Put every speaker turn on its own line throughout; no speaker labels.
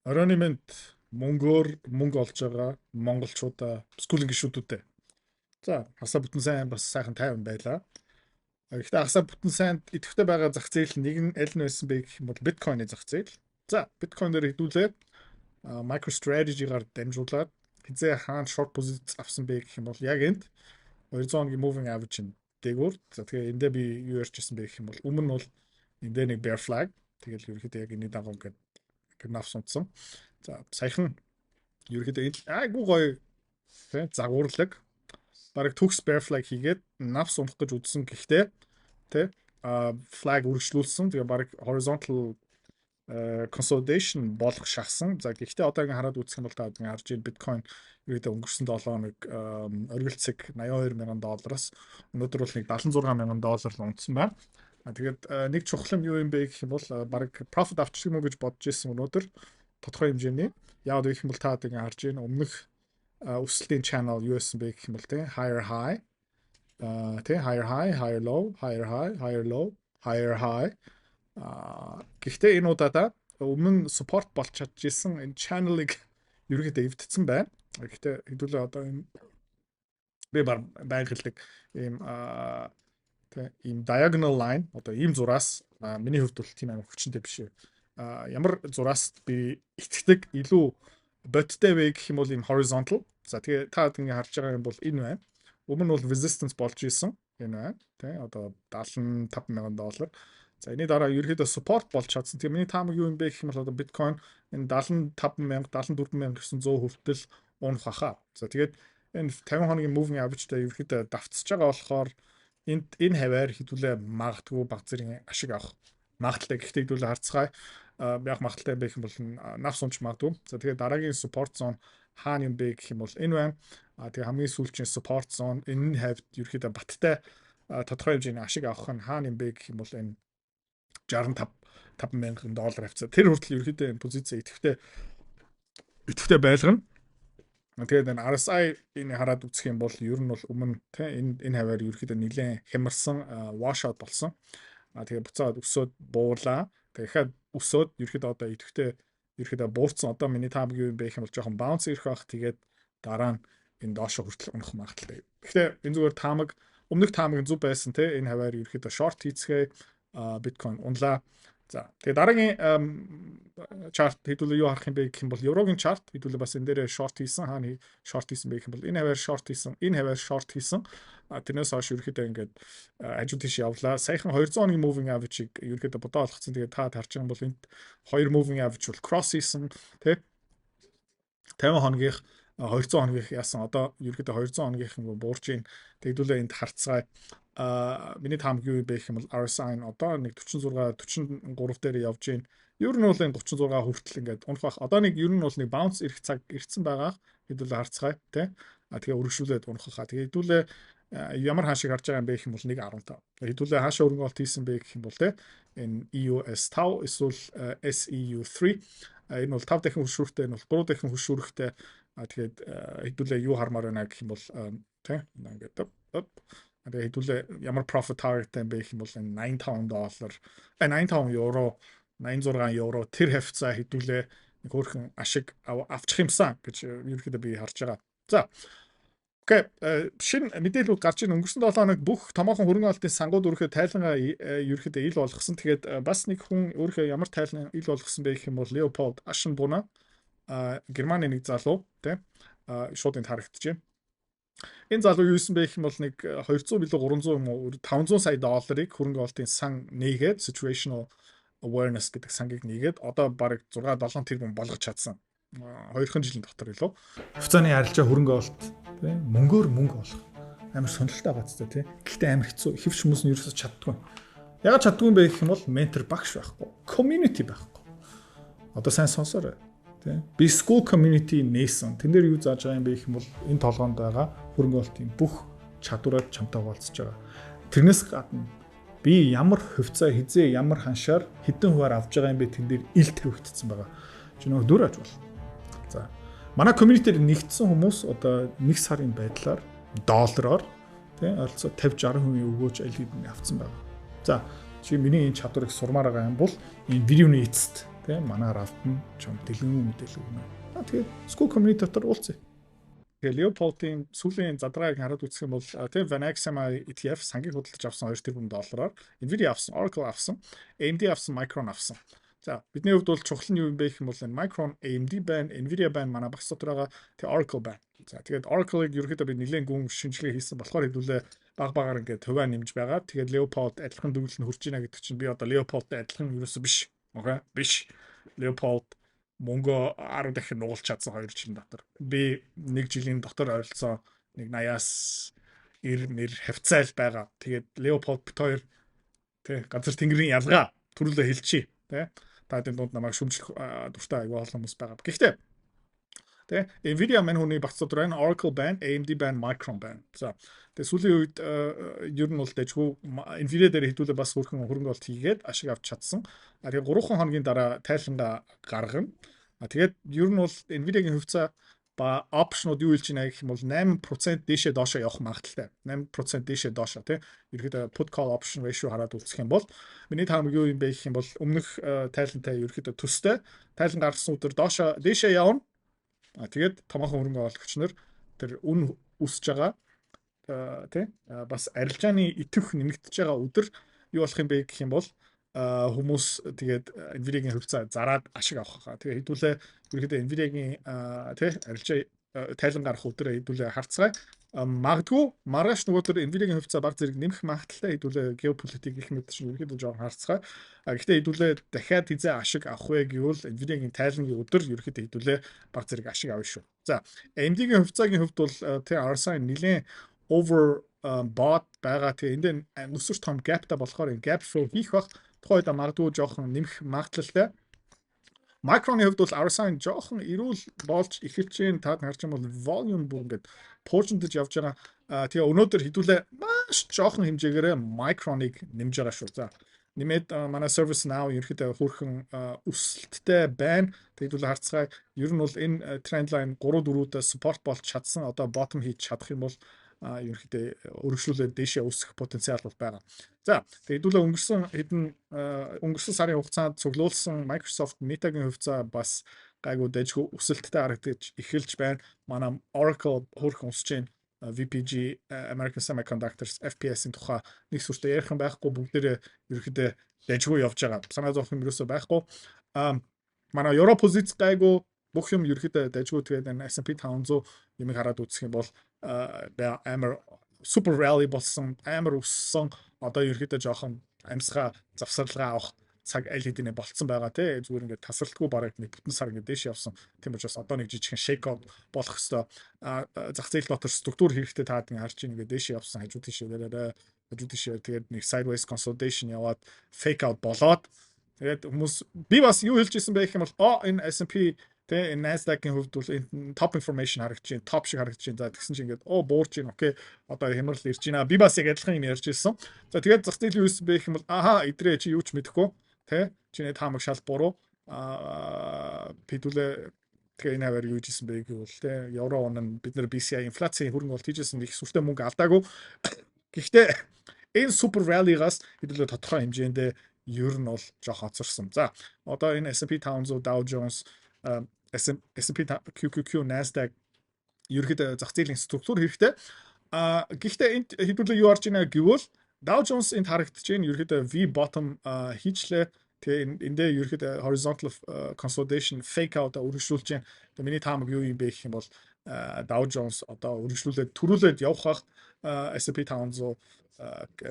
Оройн мэнд мөнгө олж байгаа монголчуудаа скулинг гишүүдтэй. За, хасаа бүтэн сайн бас сайхан тайван байлаа. Гэхдээ хасаа бүтэн сайнд идэвхтэй байгаа зах зээл нэг нь аль нь байсан бэ гэх юм бол биткойны зах зээл. За, биткойн дээр хэдүүлээ MicroStrategy-гаар дамжуулаад хизээ хаана short position авсан бэ гэх юм бол яг энд 200 оны moving average-ийн дээгүүр. За, тэгээ эндээ би юу ярьчихсан бэ гэх юм бол өмнө нь бол эндээ нэг bear flag. Тэгэл ерөөхдөө яг энэ дагуу ингээд гэрнавс унтсан. За, саяхан ерөөхдөө энэ айгуу гоё загварлаг бараг төгс bear flag хийгээд навс унах гэж үзсэн. Гэхдээ flag үргэлжлүүлсэн. Тэгээ бараг horizontal consolidation болох шахсан. За, гэхдээ одоо ингэ хараад үзэх юм бол та ингэ харж байна биткойн ерөөдөө өнгөрсөн 7 хоног оргилцэг $82,000-аас өнөөдөр бол нэг $76,000 унтсан байна. Тэгээд нэг чухал юм юу юм бэ гэх юм бол бараг profit авчих юм уу гэж бодож ирсэн өнөөдөр тодорхой хэмжээний. Яг гэх юм бол та ингэ харж байна. Өмнөх өсөлтийн channel юу байсан бэ гэх юм бол higher high higher high, higher low, higher high, higher low, higher high. Гэхдээ энэ удаадаа өмнө support болж чадчихсан энэ channel-ыг ерөөхдөө эвдсэн байна. Гэхдээ хэдүүлээ одоо энэ би байгалдаг ийм diagonal line одоо ийм зураас миний хувьд бол тийм амар хүчтэй биш. Ямар зураас би итгэдэг илүү бодтой вэ гэх юм бол ийм horizontal. За тэгээ та ингэ харж байгаа юм бол энэ байна. Өмнө нь бол resistance болж исэн энэ байна. Одоо $75,000. За энэ дараа ерөөхдөө support болж чадсан. Тэгээ миний таамаг юу юм бэ гэх юм бол одоо биткойн энэ 75,000 74,000 гэсэн 100 хүртэл унах хаа. За тэгээд энэ 50 хоногийн moving average-тай ерөөхдөө давтсаж байгаа болохоор энэ хаваар хэдүүлээ магадгүй баг зэргийн ашиг авах магадaltaй. Гэхдээ хэдүүлээ харцгаая. Яг магадaltaй байх юм бол навс унч магадгүй. За тэгээд дараагийн support zone хаана юм бэ гэх юм бол энэ байна. Тэгээ хамгийн сүүлчийн support zone энэ хавьд ерөөхдөө баттай тодорхой хэмжээний ашиг авах нь хаана юм бэ гэх юм бол энэ $65,000 авцаа. Тэр хүртэл ерөөхдөө энэ позиц идэвхтэй байлгана. Тэгээд энэ RSI энэ хараад үзэх юм бол ер нь бол өмнө энэ хаваар ерөөхдөө нэлээд хямарсан wash out болсон. Тэгээд буцаад өсөөд буурлаа. Тэгэхээр өсөөд ерөөхдөө одоо идэвхтэй ерөөхдөө буурсан. Одоо миний таамаг юу юм бэ гэх юм бол жоохон bounce ирэх байх. Тэгээд дараа нь энэ доошо хүртэл унах магадaltaй. Гэхдээ энэ зүгээр таамаг өмнөх таамаг зүв байсан энэ хаваар ерөөхдөө short хийцгээ биткойн унлаа. За тэгээ дараагийн чарт хэдүүлээ юу харах юм бэ гэх юм бол еврогийн чарт хэдүүлээ бас энэ дээр short хийсэн. Хаана short хийсэн бэ гэх юм бол энэ хаваар short хийсэн, энэ хаваар short хийсэн. Тэрнээс хойш ерөөхдөө ингээд хажуу тийш явлаа. Саяхан 200 оны moving average-ийг ерөөхдөө бодоо олгоцсон. Тэгээд та харж байгаа юм бол энд 2 moving average бол cross хийсэн 50 хоногийнх 200 хоногийнх яасан. Одоо ерөөхдөө 200 хоногийнх нь буурж ийн. Тэгдүүлээ энд харцгаая. Миний таамаг юу бэ гэх юм бол RSI нь одоо нэг 46 43 дээр явж ийн. Ер нь бол энэ 36 хүртэл ингээд унах байх. Одоо нэг ер нь бол нэг bounce ирэх цаг ирсэн байгаа. Хэдүүлээ харцгаая тэгээ өргөжүүлээд унах хаа. Тэгээ хэдүүлээ ямар хаашиг харж байгаа юм бэ гэх юм бол 1.15. Хэдүүлээ хаашаа өргөн олт хийсэн бэ гэх юм бол энэ EUS5 эсвэл SEU3 энэ бол 5 дахин хөшүүрэгтэй, энэ бол 3 дахин хөшүүрэгтэй. Тэгээд хэдүүлээ юу хармаар байна гэх юм бол ингээд тэгээ хэдүүлээ ямар profit target юм бэ гэх юм бол $95, €95, €86 тэр хавцаа хэдүүлээ нэг хөөрхөн ашиг авчих юмсан гэж ерөөхдөө би харж байгаа. За. Окей, шинэ мэдээлүүд гарч ийн өнгөрсөн 7 хоног бүх томоохон хөрөнгө олонтын сангууд өөрөөхөө тайлангаа ерөөхдөө ил болгосон. Тэгээд бас нэг хүн өөрөөхөө ямар тайлан ил болгосон бэ гэх юм бол Leopold Aschenbrunner Германы нэг залуу шууд энд харагдаж байна. Энэ залуу юу исэн бэ гэх юм бол нэг 200 билүү 300 юм уу $500 сая хөрөнгө олонтын сан нээгээд situational awareness гэдэг сангийг нээгээд одоо бараг 6-7 тэрбум болгож чадсан. 2 жилийн дотор илүү. Хувьцааны арилжаа хөрөнгө ололт мөнгөөр мөнгө олох амар сонирхолтой байгаа гэхдээ амар хэцүү. Хэвч хүмүүс нь ерөөсөж чаддгүй. Ягаад чаддгүй юм бэ гэх юм бол ментор багш байхгүй, community байхгүй. Одоо сайн сонсоорой. Би school community нээсэн. Тэн дээр юу зааж байгаа юм бэ гэх юм бол энэ толгоонд байгаа хөрөнгө ололтын бүх чадвараар чамтай хуваалцаж байгаа. Тэрнээс гадна би ямар хувьцаа хизээ ямар ханшаар хэдэн хуваар авж байгаа юм бэ тэн дээр ил тавигдсан байгаа. Чи нөгөө дүр аж бол. За. Манай community-ээр нэгдсэн хүмүүс одоо 1 сарын байдлаар доллараар ойролцоо 50-60% өгөөж аль хэдийн авцсан байна. За, чи миний энэ чадварыг сурмаар байгаа юм бол энэ видеоны эцэст Тэ манаар автан чам дэлгэн мэдээлэл өгнө. Тэгээд School community дотор уулзъя. Тэгээ Leopold-ийн сүүлийн задрааг хараад үзэх юм бол тийм Vanaxama ETF сангийг худалдаж авсан 2 тэрбум доллараар Nvidia авсан, Oracle авсан, AMD авсан, Micron авсан. За бидний хувьд бол чухал нь юу юм бэ гэх юм бол Micron, AMD байна, Nvidia байна, манай багц дотор байгаа тэгээ Oracle байна. За тэгээд Oracle-ыг ерөөхдөө би нэлээд гүн шинжилгээ хийсэн болохоор хэдүүлээ багаар ингээд хувиа нэмж байгаа. Тэгээд Leopold адилхан дүгнэлт нь хүрч ийна гэдэг чинь би одоо Leopold-тай адилхан ерөөсөө биш. Окей, биш. Leopold Монго 10 дахин нуулж чадсан 2 жилийн дотор. Би 1 жилийн дотор ойролцоо нэг 80-аас 90 хавцайл байгаа. Тэгээд Leopold бит 2 тий газар тэнгэрийн ялгаа төрүүлээ хэлчихье. Тий та энэ дунд намайг шүмжлэх дуртай аюул хүмүүс байгаа. Гэхдээ тий Nvidia мань хүний багц дотор байна, Oracle байна, AMD байна, Micron байна. За тэгээд сүүлийн үед ер нь бол дэжгүй Nvidia дээр хэдүүлээ бас хөрөнгө олт хийгээд ашиг авч чадсан. Тэгээд 3 хоногийн дараа тайлангаа гаргана. Тэгээд ер нь бол Nvidia-гийн хувьцаа ба опшнууд юу хэлж байна гэх юм бол 8% дээшээ доошоо явах магадaltaй. 8% дээшээ доошоо тий. Ерөөдөө put call option ratio хараад үзэх юм бол миний таамаг юу юм бэ гэх юм бол өмнөх тайлантай ерөөдөө төстэй. Тайлан гарсан өдөр доошоо дээшээ явна. Тэгээд томоохон хөрөнгө оруулагчнаар тэр үн өсөж байгаа тий бас арилжааны итвэх нэмэгдэж байгаа өдөр юу болох юм бэ гэх юм бол хүмүүс тэгээд Nvidia-гийн хувьцаа зараад ашиг авах хаа. Тэгээд хэдүүлээ ерөөдөө Nvidia-гийн тий арилжаа тайлан гарах өдрөө хэдүүлээ харцгаая. Магадгүй маргааш нөгөө төр Nvidia-гийн хувьцаа баг зэрэг нэмэх магадaltaй хэдүүлээ геополитик гэх мэт чинь ерөөдөө жоохон харцгаая. Гэхдээ хэдүүлээ дахиад хизээ ашиг авах вэ гэвэл Nvidia-гийн тайлангийн өдөр ерөөдөө хэдүүлээ баг зэрэг ашиг авна шүү. За AMD-гийн хувьцаагийн хувьд бол тий RSI нэлээд over bought байгаа. Тэгээд энд нүсэр том gap-та болохоор энэ gap fill хийх бах тухайд магадгүй жоохон нэмэх магадлалтай. Micron-ы хувьд бол RSI жоохон эрүүл болж эхэлж байна. Та харж байгаа бол volume бүр ингээд portion-дж явж байгаа. Тэгээ өнөөдөр хэдүүлээ маш жоохон хэмжээгээр Micron-ыг нэмж байгаа шүү. За нэмээд манай service now ерөөхдөө хөрхэн өсөлттэй байна. Тэгээд харцгаая. Ер нь бол энэ trend line 3-4-өөд support болж чадсан. Одоо bottom хийж чадах юм бол ерөөхдөө өргөжлүүлээд дээшээ өсөх потенциал бол байгаа. За тэгээд өнгөрсөн сарын хугацаанд цуглуулсан Microsoft Meta-гийн хувьцаа бас гайгүй дэжгүй өсөлттэй харагдаж эхэлж байна. Манай Oracle хөрхэн өсөж байна. VPG, American Semiconductors, FPS-ийн тухай нэг сүртэй ярих юм байхгүй бүгдээрээ ерөөхдөө дэжгүй явж байгаа. Санаа зовх юм ерөөсөө байхгүй. Манай Европ позиц гайгүй бүх юм ерөөхдөө дэжгүй тэгээд S&P 500 юм хараад үзэх юм бол амар super rally болсон, амар өссөн. Одоо ерөөхдөө жоохон амьсгаа завсарлага авах цаг аль хэдийнэ болцсон байгаа тий. Зүгээр ингээд тасралтгүй бараг нэг бүтэн сар ингээд дээш явсан. Тийм учраас одоо нэг жижигхэн shake out болох хэвээр зах зээл дотор структур хэрэгтэй таад ингээд харж ингээд дээш явсан хажуу тийшээ тэгээд нэг sideways consolidation яваад fake out болоод тэгээд хүмүүс би бас юу хэлж ирсэн байх юм бол энэ S&P тэ Nasdaq-ийн хувьд бол энэ top information харагдаж байна, top шиг харагдаж байна. За тэгсэн чинь ингээд буурж байна. Окей. Одоо хямрал ирж байна. Би бас яг адилхан юм ярьж ирсэн. За тэгээд зах зээл юу вэ гэх юм бол идрээ чи юу ч мэдэхгүй. Тэ чиний таамаг шал буруу. Хэдүүлээ тэгээ энэ хавар юу хийсэн бэ гэвэл тэ евро он бид нар BCI инфляцийн хөрөнгө оруулалт хийжсэн их сүртэй мөнгө алдаагүй. Гэхдээ энэ super rally-гаас хэдүүлээ тодорхой хэмжээндээ ер нь бол жоох хоцорсон. За одоо энэ S&P 500, Dow Jones S&P QQQ Nasdaq ерөөхдөө зах зээлийн структур хэрэгтэй. Гэхдээ энд хэдүүлээ юу орж ийнэ гэвэл Dow Jones энд харагдаж байна. Ерөөхдөө V bottom хийчлээ. Тэгээ эндээ ерөөхдөө horizontal consolidation fake out үргэлжлүүлж байна. Тэгээ миний таамаг юу юм бэ гэх юм бол Dow Jones одоо үргэлжлүүлээд төрүүлээд явах S&P 500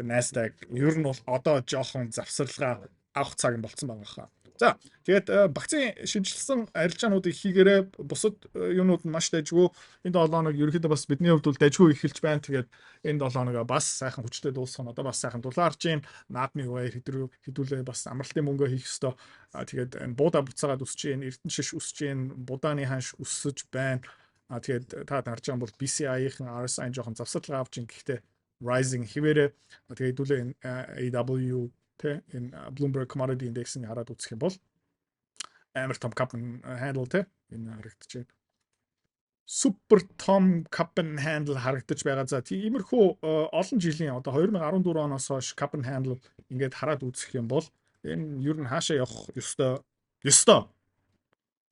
Nasdaq ер нь бол одоо жоохон завсарлага авах цаг болцсон байгаа хаа. За тэгээд багцын шинжилсэн арилжаануудыг хийгээрээ бусад юунууд нь маш дэжгүй энэ 7 хоног ерөөхдөө бас бидний хувьд бол дэжгүй эхэлж байна. Тэгээд энэ 7 хоногоо бас сайхан хүчтэй дуусгах нь одоо бас сайхан дулаарж гин наадмын хуваар хэдүүлээ бас амралтын мөнгө хийх ёстой. Тэгээд энэ буудаа буцаагаад өсөж гин эрдэнэ шиш өсөж гин будааны ханш өсөж байна. Тэгээд та харж байгаа бол BCI-ийн RSI жоохон завсарлага авч гин гэхдээ rising хിവэрэ тэгээд хэдүүлээ AW тэ энэ Bloomberg Commodity Index-ийг хараад үзэх юм бол амар том cup and handle тэ энэ харагдаж байна. Супер том cup and handle харагдаж байгаа. За тиймэрхүү олон жилийн одоо 2014 оноос хойш cup and handle ингээд хараад үзэх юм бол энэ ер нь хаашаа явах ёстой Ёстой.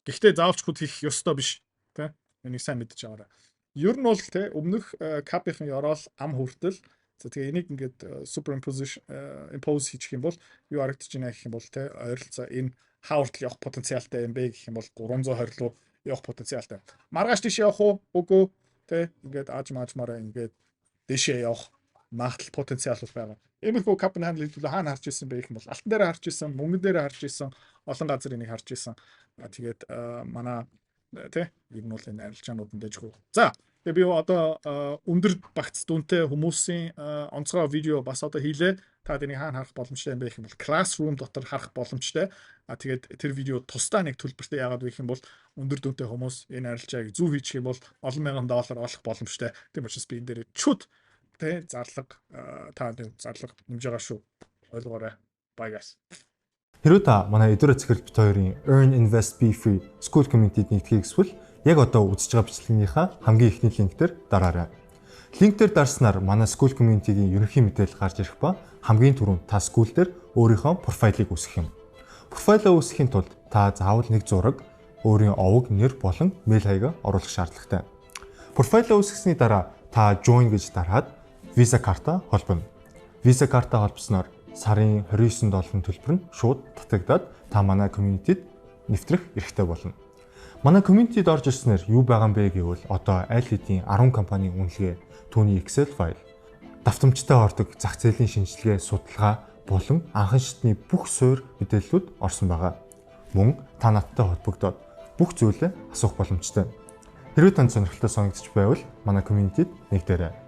Гэхдээ заавалч хүүд хийх ёстой биш. Тэ? Энийг сайн мэдэж аваарай. Ер нь бол тэ өмнөх капийн ёроол ам хүртэл за тэгээ энийг ингээд superimposition impose хийчих юм бол юу харагдаж байна гэх юм бол тэ ойролцоо энэ хауртал явах потенциалтай юм бэ гэх юм бол 320 руу явах потенциалтай. Маргааш тийш явах уу? Үгүй тэ ингээд аажмаараа ингээд дэшээ явах магадлал потенциал бол байгаа. Иймэрхүү капн хандлыг төлөө хаана харж ирсэн бэ гэх юм бол алтан дээр харж ирсэн, мөнгөн дээр харж ирсэн, олон газар энийг харж ирсэн. Тэгээд манай тэ ер нь бол энэ арилжаанууд нь дэжгүй. За би одоо өндөр багц дүнтэй хүмүүсийн онцгой видео бас одоо хийлээ. Та энийг хаана харах боломжтой юм бэ гэх юм бол Classroom дотор харах боломжтой. Тэгээд тэр видео тусдаа нэг төлбөртэй яагаад вэ гэх юм бол өндөр дүнтэй хүмүүс энэ арилжааг зөв хийчих юм бол олон мянган доллар олох боломжтой. Тийм учраас би энэ дээр чүт тэ зарлага зарлага нэмж байгаа шүү. Ойлгоорой. Bye guys.
Хэрвээ та манай эдгээр захирал бит хоёрын Earn Invest Be Free School Community-д нэгдэхийг хүсвэл яг одоо үзэж байгаа бичлэгийнхаа хамгийн ихний линктээр дараарай. Линктээр дарснаар манай School Community-гийн ерөнхий мэдээлэл гарч ирэх ба хамгийн түрүүнд та school дээр өөрийнхөө профайлыг үүсгэх юм. Профайлаа үүсгэхийн тулд та заавал нэг зураг, өөрийн овог, нэр болон мэйл хаягаа оруулах шаардлагатай. Профайлаа үүсгэсний дараа та join гэж дараад Visa карта холбоно. Visa карта холбосноор сарын 29 долларын төлбөр нь шууд татагдаад та манай community-д нэвтрэх эрхтэй болно. Манай community-д орж ирснээр юу байгаа юм бэ гэвэл одоо аль хэдийн 10 компанийн үнэлгээ, түүний Excel файл, давтамжтай ордог зах зээлийн шинжилгээ, судалгаа болон анхан шатны бүх суурь мэдээллүүд орсон байгаа. Мөн та надтай холбогдоод бүх зүйлээ асуух боломжтой. Хэрвээ танд сонирхолтой санагдчих байвал манай community-д нэгдээрэй.